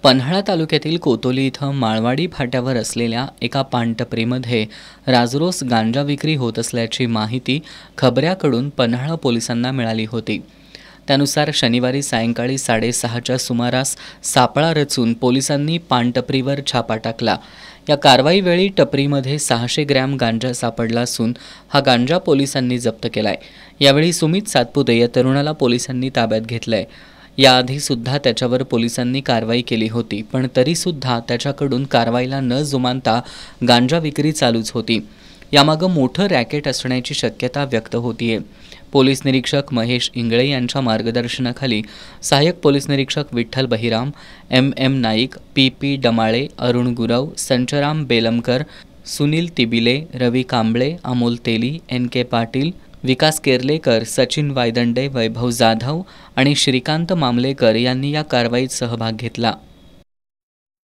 पन्हाळा तालुक्यातील कोतोली इथं माळवाडी फाट्यावर असलेल्या एका पानटपरीमध्ये राजरोस गांजा विक्री होत असल्याची माहिती खबऱ्याकडून पन्हाळा पोलिसांना मिळाली होती। त्यानुसार शनिवारी सायंकाळी 6:30च्या सुमारास सापळा रचून पोलिसांनी पानटपरीवर छापा टाकला। या कारवाईवेळी टपरीमध्ये 600 ग्रॅम गांजा सापडला असून हा गांजा पोलिसांनी जप्त केलाय। यावेळी सुमित सातपुते या तरुणाला पोलिसांनी ताब्यात घेतलंय। याआधी सुद्धा त्याच्यावर पोलिसांनी कारवाई केली होती, पण तरी सुद्धा त्याच्याकडून कारवाईला न जुमानता गांजा विक्री चालूच होती। यामागं मोठं रॅकेट असण्याची शक्यता व्यक्त होतीये। पोलीस निरीक्षक महेश इंगळे यांच्या मार्गदर्शनाखाली सहाय्यक पोलीस निरीक्षक विठ्ठल बहिराम, एम नाईक, पी डमाळे, अरुण गुरव, संचराम बेलमकर, सुनील तिबिले, रवी कांबळे, अमोल तेली, NK पाटील, विकास केरलेकर, सचिन वायदंडे, वैभव जाधव आणि श्रीकांत मामलेकर यांनी या कारवाईत सहभाग घेतला।